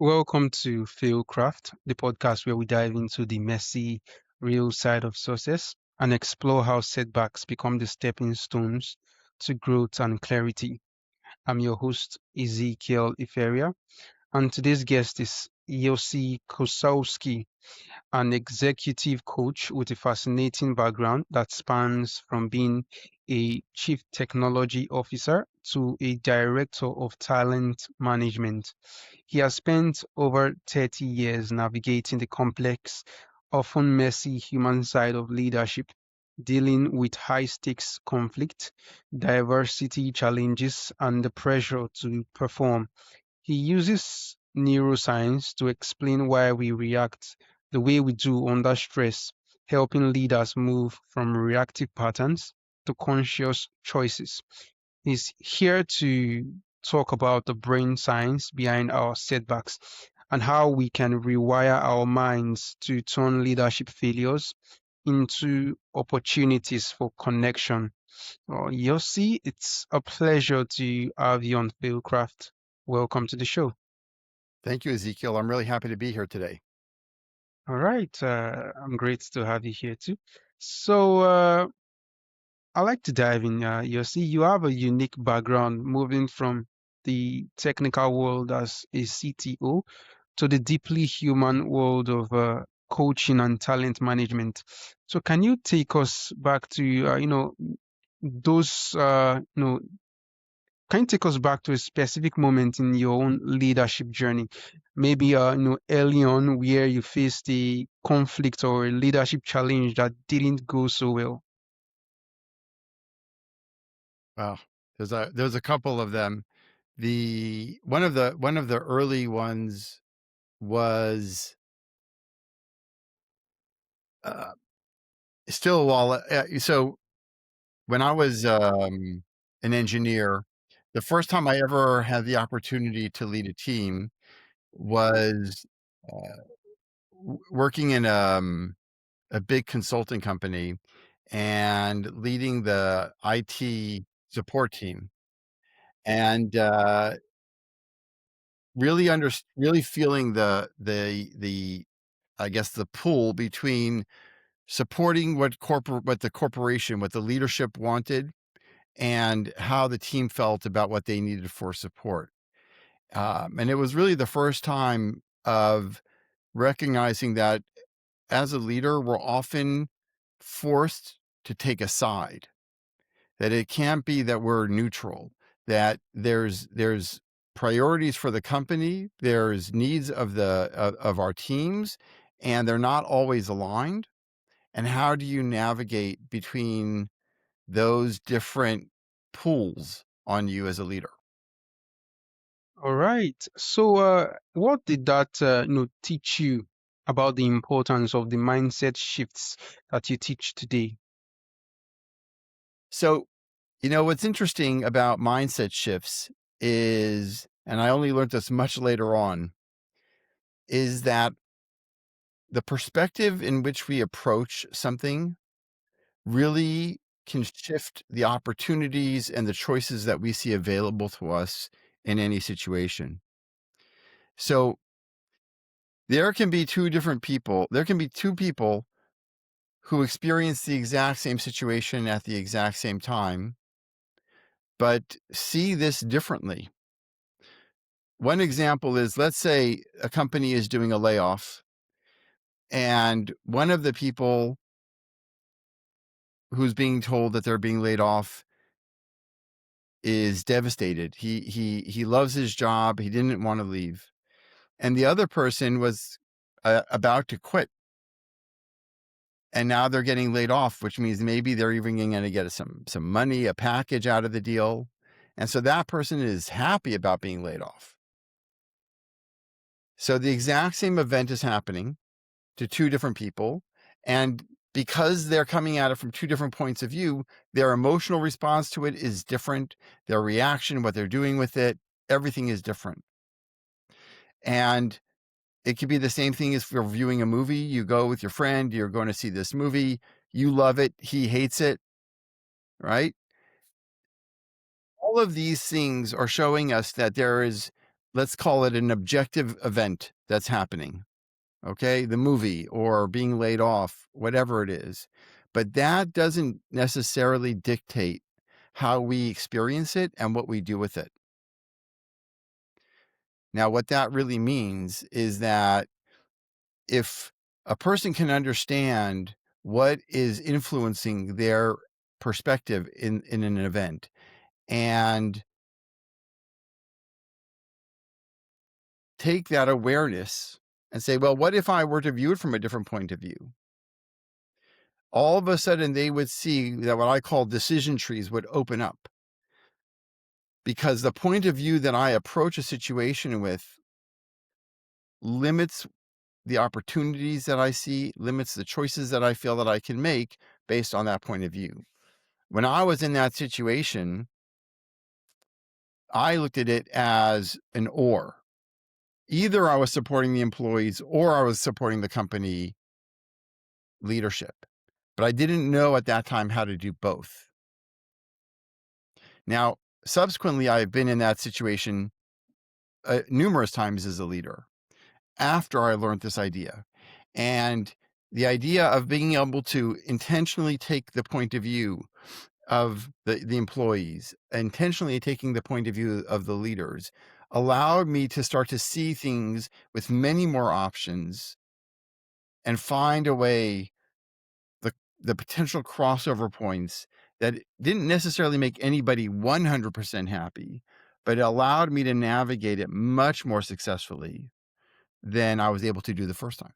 Welcome to FailCraft, the podcast where we dive into the messy, real side of success and explore how setbacks become the stepping stones to growth and clarity. I'm your host, Ezekiel Iferia, and today's guest is Yosi Kossowsky, an executive coach with a fascinating background that spans from being a chief technology officer to a director of talent management. He has spent over 30 years navigating the complex, often messy human side of leadership, dealing with high stakes conflict, diversity challenges, and the pressure to perform. He uses neuroscience to explain why we react the way we do under stress, helping leaders move from reactive patterns to conscious choices. He's here to talk about the brain science behind our setbacks and how we can rewire our minds to turn leadership failures into opportunities for connection. Yossi, it's a pleasure to have you on Failcraft. Welcome to the show. Thank you, Ezekiel. I'm really happy to be here today. All right, I'm great to have you here too. So, I like to dive in. Yossi, you have a unique background moving from the technical world as a CTO to the deeply human world of coaching and talent management. So, can you take us back to, those, can you take us back to a specific moment in your own leadership journey? Maybe early on where you faced a conflict or a leadership challenge that didn't go so well. Wow. There's a couple of them. One of the early ones was uh, still a while. So when I was an engineer, the first time I ever had the opportunity to lead a team was uh, working in a big consulting company and leading the IT support team. And really feeling the I guess the pull between supporting what the corporation, what the leadership wanted, and how the team felt about what they needed for support. And it was really the first time of recognizing that as a leader, we're often forced to take a side, that it can't be that we're neutral, that there's priorities for the company, there's needs of our teams, and they're not always aligned. And how do you navigate between those different pulls on you as a leader? All right. So, what did that teach you about the importance of the mindset shifts that you teach today? So, what's interesting about mindset shifts is, and I only learned this much later on, is that the perspective in which we approach something really can shift the opportunities and the choices that we see available to us in any situation. So there can be two people who experience the exact same situation at the exact same time, but see this differently. One example is, let's say a company is doing a layoff, and one of the people who's being told that they're being laid off is devastated. He loves his job. He didn't want to leave. And the other person was about to quit. And now they're getting laid off, which means maybe they're even going to get some money, a package out of the deal. And so that person is happy about being laid off. So the exact same event is happening to two different people. And because they're coming at it from two different points of view, their emotional response to it is different. Their reaction, what they're doing with it, everything is different. And it could be the same thing as for viewing a movie. You go with your friend, you're going to see this movie, you love it, he hates it, right? All of these things are showing us that there is let's call it an objective event that's happening. Okay, the movie or being laid off, whatever it is. But that doesn't necessarily dictate how we experience it and what we do with it. Now, what that really means is that if a person can understand what is influencing their perspective in an event and take that awareness and say, well, what if I were to view it from a different point of view? All of a sudden, they would see that what I call decision trees would open up, because the point of view that I approach a situation with limits the opportunities that I see, limits the choices that I feel that I can make based on that point of view. When I was in that situation, I looked at it as an or. Either I was supporting the employees or I was supporting the company leadership. But I didn't know at that time how to do both. Now, subsequently, I've been in that situation numerous times as a leader after I learned this idea. And the idea of being able to intentionally take the point of view of the employees, intentionally taking the point of view of the leaders, allowed me to start to see things with many more options and find a way, the potential crossover points that didn't necessarily make anybody 100% happy, but it allowed me to navigate it much more successfully than I was able to do the first time.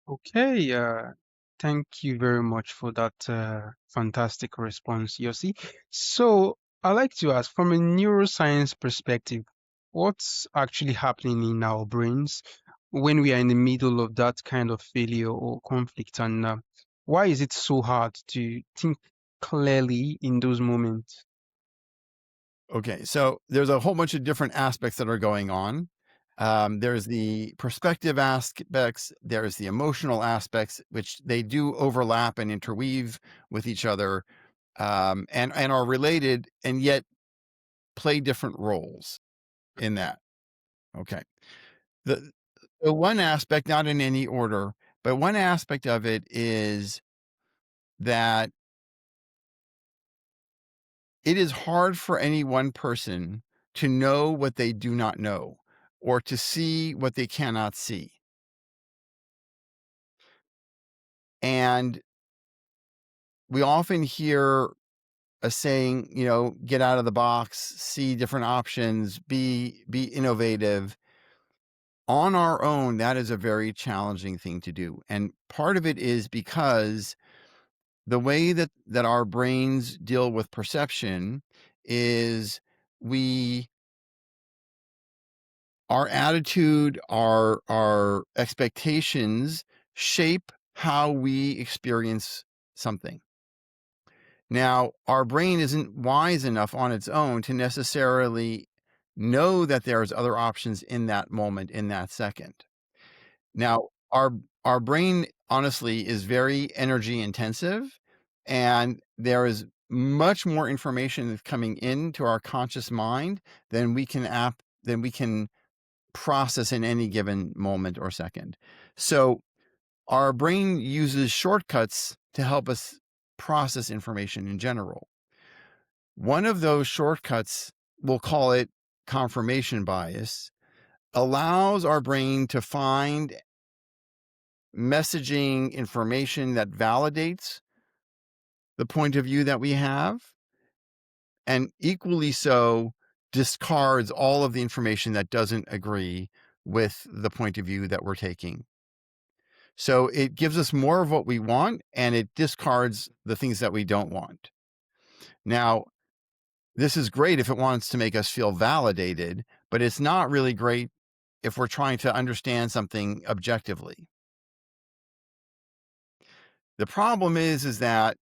Okay, thank you very much for that fantastic response, Yossi. So, I like to ask, from a neuroscience perspective, what's actually happening in our brains when we are in the middle of that kind of failure or conflict, and why is it so hard to think clearly in those moments? Okay, so there's a whole bunch of different aspects that are going on. There's the perspective aspects, there's the emotional aspects, which they do overlap and interweave with each other, and are related and yet play different roles in that. Okay. The one aspect, not in any order, but one aspect of it is that it is hard for any one person to know what they do not know or to see what they cannot see. And we often hear a saying, get out of the box, see different options, be innovative. On our own, that is a very challenging thing to do. And part of it is because the way that our brains deal with perception is we our attitude, our expectations shape how we experience something. Now, our brain isn't wise enough on its own to necessarily know that there's other options in that moment, in that second. Now, our brain honestly is very energy intensive, and there is much more information that's coming into our conscious mind than we can process in any given moment or second. So our brain uses shortcuts to help us process information in general. One of those shortcuts, we'll call it confirmation bias, allows our brain to find messaging information that validates the point of view that we have, and equally so discards all of the information that doesn't agree with the point of view that we're taking. So it gives us more of what we want and it discards the things that we don't want. Now, this is great if it wants to make us feel validated, but it's not really great if we're trying to understand something objectively. The problem is that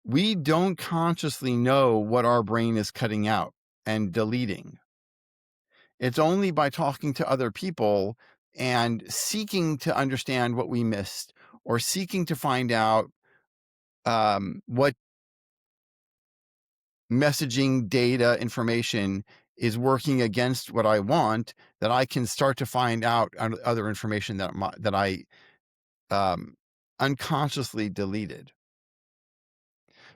we don't consciously know what our brain is cutting out and deleting. It's only by talking to other people and seeking to understand what we missed or seeking to find out what messaging, data, information is working against what I want, that I can start to find out other information that I unconsciously deleted.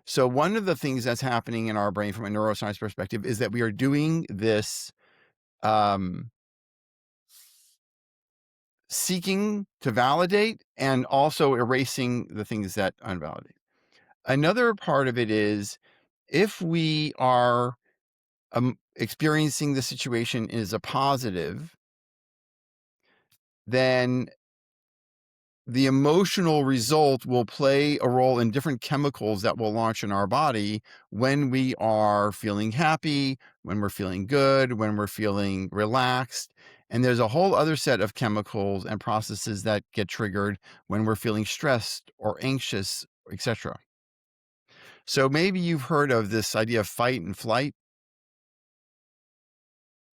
So one of the things that's happening in our brain from a neuroscience perspective is that we are doing this um, seeking to validate and also erasing the things that unvalidate. Another part of it is if we are experiencing the situation as a positive, then the emotional result will play a role in different chemicals that will launch in our body when we are feeling happy, when we're feeling good, when we're feeling relaxed. And there's a whole other set of chemicals and processes that get triggered when we're feeling stressed or anxious, etc. So maybe you've heard of this idea of fight and flight.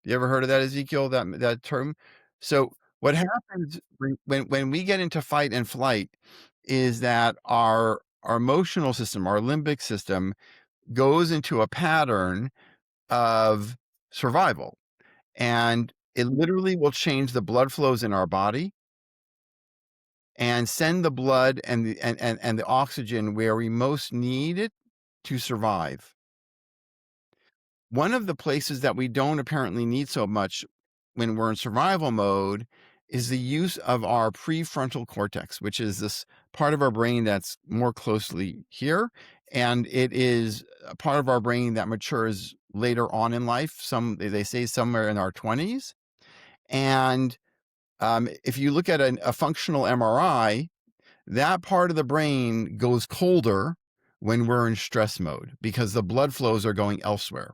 You ever heard of that, Ezekiel, that term? So what happens when we get into fight and flight is that our emotional system, our limbic system, goes into a pattern of survival, and it literally will change the blood flows in our body and send the blood and the oxygen where we most need it to survive. One of the places that we don't apparently need so much when we're in survival mode is the use of our prefrontal cortex, which is this part of our brain that's more closely here. And it is a part of our brain that matures later on in life. They say somewhere in our 20s. And if you look at a functional MRI, that part of the brain goes colder when we're in stress mode because the blood flows are going elsewhere.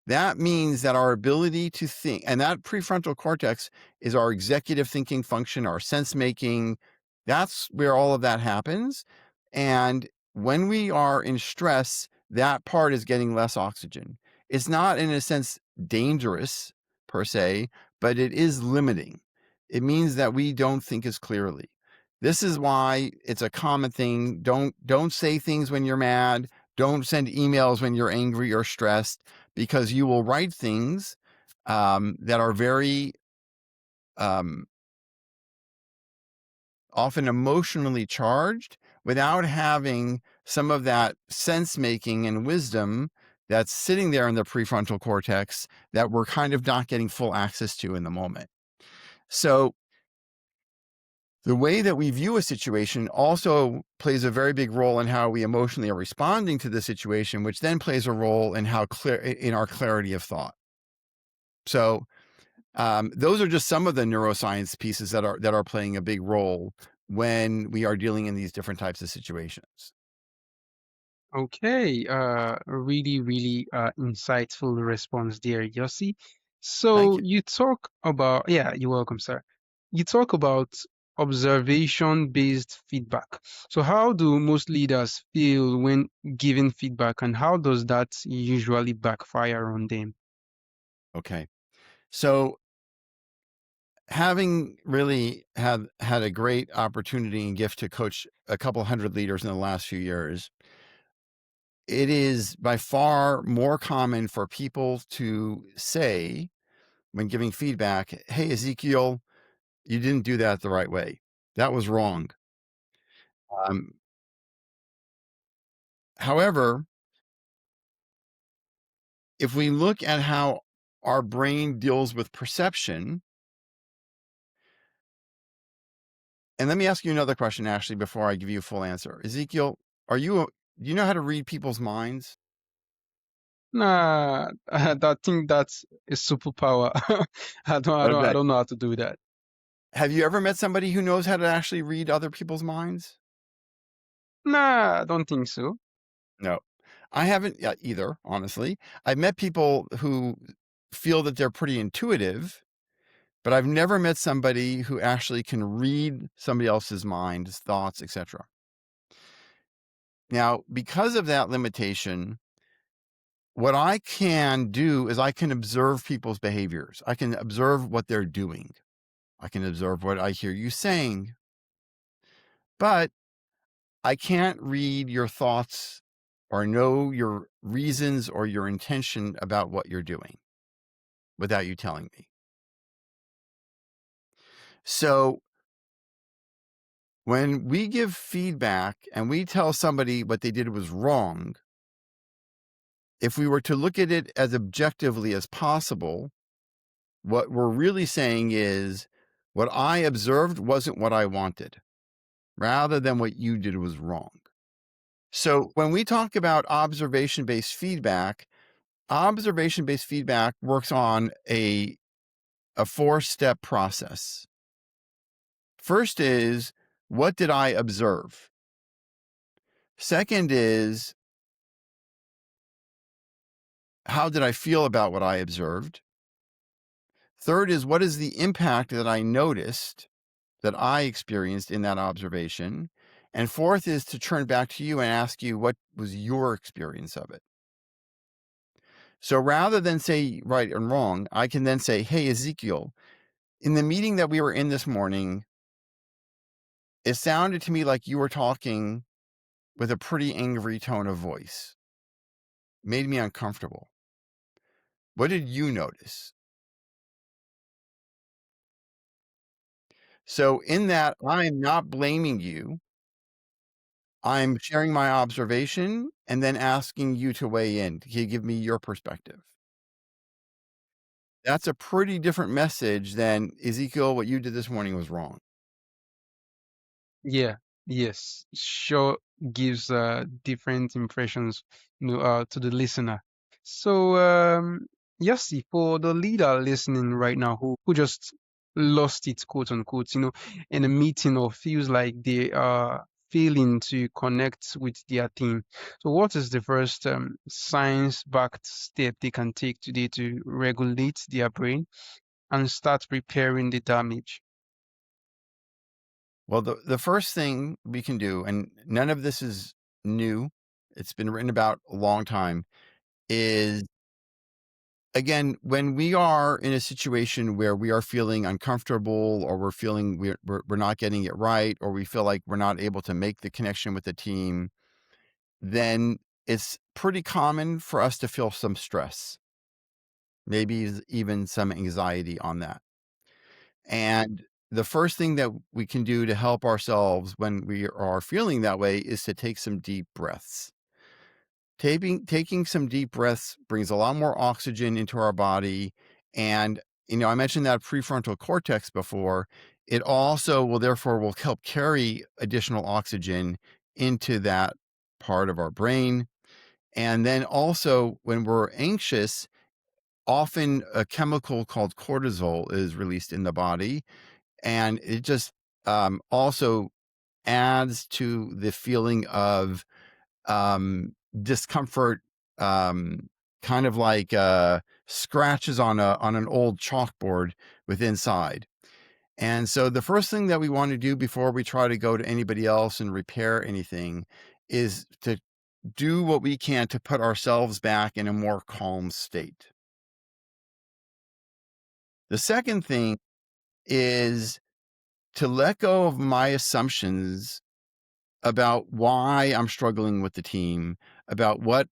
That means that our ability to think, and that prefrontal cortex is our executive thinking function, our sense making. That's where all of that happens. And when we are in stress, that part is getting less oxygen. It's not, in a sense, dangerous per se, but it is limiting. It means that we don't think as clearly. This is why it's a common thing. Don't say things when you're mad. Don't send emails when you're angry or stressed, because you will write things that are very often emotionally charged without having some of that sense making and wisdom that's sitting there in the prefrontal cortex that we're kind of not getting full access to in the moment. So the way that we view a situation also plays a very big role in how we emotionally are responding to the situation, which then plays a role in how clear in our clarity of thought. So those are just some of the neuroscience pieces that are playing a big role when we are dealing in these different types of situations. Okay, really, really insightful response there, Yossi. Thank So you. you talk about, yeah, you're welcome, sir. You talk about observation-based feedback. So how do most leaders feel when giving feedback, and how does that usually backfire on them? Okay. So having really had a great opportunity and gift to coach a couple hundred leaders in the last few years, it is by far more common for people to say when giving feedback, "Hey, Ezekiel, you didn't do that the right way. That was wrong." Um, However, if we look at how our brain deals with perception, and let me ask you another question, Ashley, before I give you a full answer. Ezekiel, do you know how to read people's minds? Nah, I think that's a superpower. I Okay. don't know how to do that. Have you ever met somebody who knows how to actually read other people's minds? Nah, I don't think so. No, I haven't yet either, honestly. I've met people who feel that they're pretty intuitive, but I've never met somebody who actually can read somebody else's mind, his thoughts, etc. Now, because of that limitation, what I can do is I can observe people's behaviors. I can observe what they're doing. I can observe what I hear you saying, but I can't read your thoughts or know your reasons or your intention about what you're doing without you telling me. So when we give feedback and we tell somebody what they did was wrong, if we were to look at it as objectively as possible, what we're really saying is what I observed wasn't what I wanted, rather than what you did was wrong. So when we talk about observation-based feedback works on a 4-step process. First is, what did I observe? Second is, how did I feel about what I observed? Third is, what is the impact that I noticed, that I experienced in that observation? And fourth is to turn back to you and ask you, what was your experience of it? So rather than say right and wrong, I can then say, hey, Ezekiel, in the meeting that we were in this morning, it sounded to me like you were talking with a pretty angry tone of voice. Made me uncomfortable. What did you notice? So in that, I'm not blaming you. I'm sharing my observation and then asking you to weigh in, to give me your perspective. That's a pretty different message than, Ezekiel, what you did this morning was wrong. Yeah, yes, sure gives different impressions, to the listener. So, Yossi, for the leader listening right now who just lost it, quote unquote, in a meeting or feels like they are failing to connect with their team. So, what is the first science-backed step they can take today to regulate their brain and start repairing the damage? Well, the first thing we can do, and none of this is new, it's been written about a long time, is, again, when we are in a situation where we are feeling uncomfortable, or we're feeling we're not getting it right, or we feel like we're not able to make the connection with the team, then it's pretty common for us to feel some stress, maybe even some anxiety on that. And the first thing that we can do to help ourselves when we are feeling that way is to take some deep breaths. Taking some deep breaths brings a lot more oxygen into our body. And, I mentioned that prefrontal cortex before. It also will help carry additional oxygen into that part of our brain. And then also, when we're anxious, often a chemical called cortisol is released in the body. And it just also adds to the feeling of discomfort, kind of like scratches on an old chalkboard with inside. And so the first thing that we want to do before we try to go to anybody else and repair anything is to do what we can to put ourselves back in a more calm state. The second thing is to let go of my assumptions about why I'm struggling with the team, about what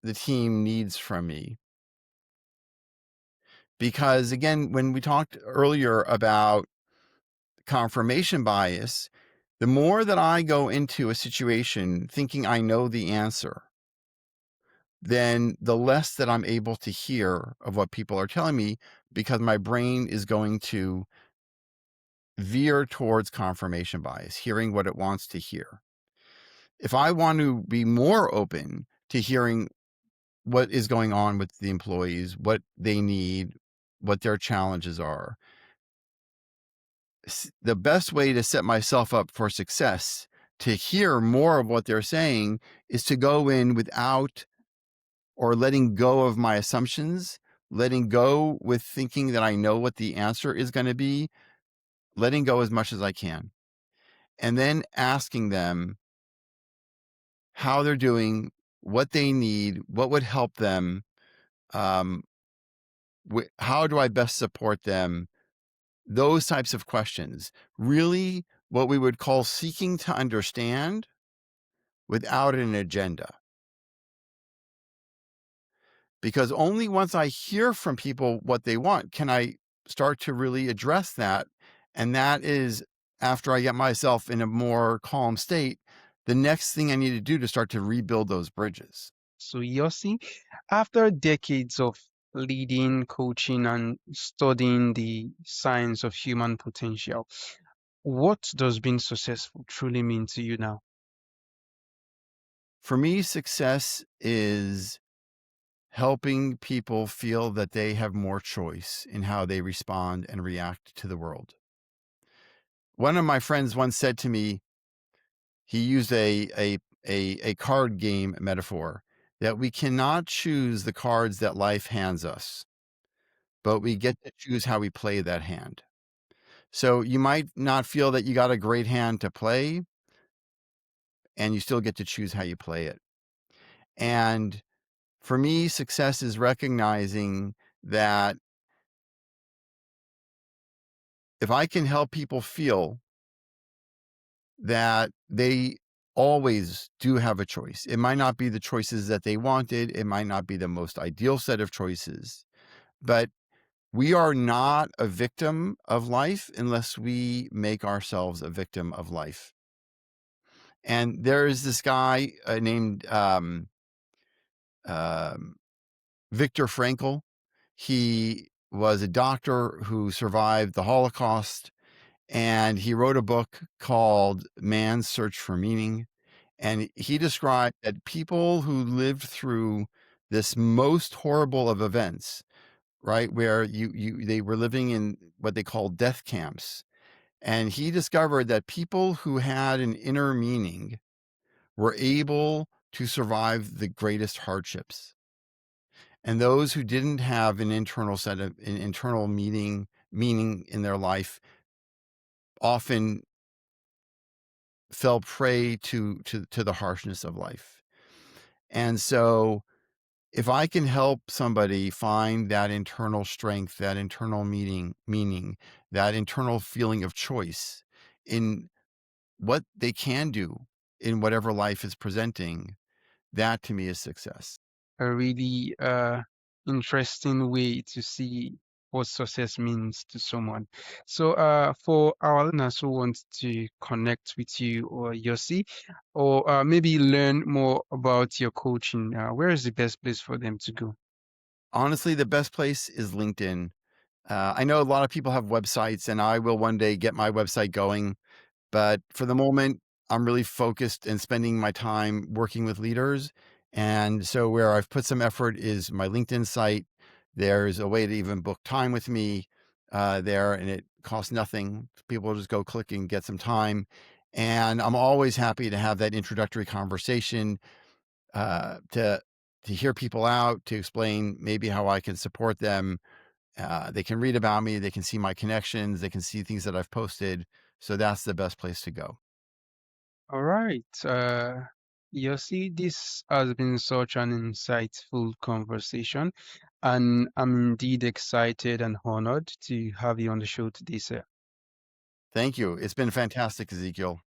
the team needs from me. Because again, when we talked earlier about confirmation bias, the more that I go into a situation thinking I know the answer, then the less that I'm able to hear of what people are telling me, because my brain is going to veer towards confirmation bias, hearing what it wants to hear. If I want to be more open to hearing what is going on with the employees, what they need, what their challenges are, the best way to set myself up for success, to hear more of what they're saying, is to go in without, or letting go of my assumptions, letting go with thinking that I know what the answer is going to be, letting go as much as I can. And then asking them how they're doing, what they need, what would help them, um, how do I best support them? Those types of questions. Really, what we would call seeking to understand without an agenda. because only once I hear from people what they want can I start to really address that. And that is after I get myself in a more calm state, the next thing I need to do to start to rebuild those bridges. So, Yossi, after decades of leading, coaching, and studying the science of human potential, what does being successful truly mean to you now? For me, success is helping people feel that they have more choice in how they respond and react to the world. One of my friends once said to me, he used a card game metaphor, that we cannot choose the cards that life hands us, but we get to choose how we play that hand. So you might not feel that you got a great hand to play, and you still get to choose how you play it. And for me, success is recognizing that if I can help people feel that they always do have a choice. It might not be the choices that they wanted. It might not be the most ideal set of choices, but we are not a victim of life unless we make ourselves a victim of life. And there is this guy named um, Viktor Frankl. He was a doctor who survived the Holocaust, and he wrote a book called Man's Search for Meaning. And he described that people who lived through this most horrible of events, right, where they were living in what they call death camps. And he discovered that people who had an inner meaning were able to survive the greatest hardships. And those who didn't have an internal set of an internal meaning in their life often fell prey to the harshness of life. And so if I can help somebody find that internal strength, that internal meaning, that internal feeling of choice in what they can do in whatever life is presenting, that to me is success. A really interesting way to see what success means to someone. So, for our listeners who want to connect with you or Yossi, or maybe learn more about your coaching, where is the best place for them to go? Honestly, the best place is LinkedIn. I know a lot of people have websites, and I will one day get my website going. But for the moment, I'm really focused and spending my time working with leaders. And so where I've put some effort is my LinkedIn site. There's a way to even book time with me there, and it costs nothing. People just go click and get some time. And I'm always happy to have that introductory conversation to hear people out, to explain maybe how I can support them. They can read about me, they can see my connections, they can see things that I've posted. So that's the best place to go. All right. Yossi, this has been such an insightful conversation, and I'm indeed excited and honored to have you on the show today, sir. Thank you. It's been fantastic, Ezekiel.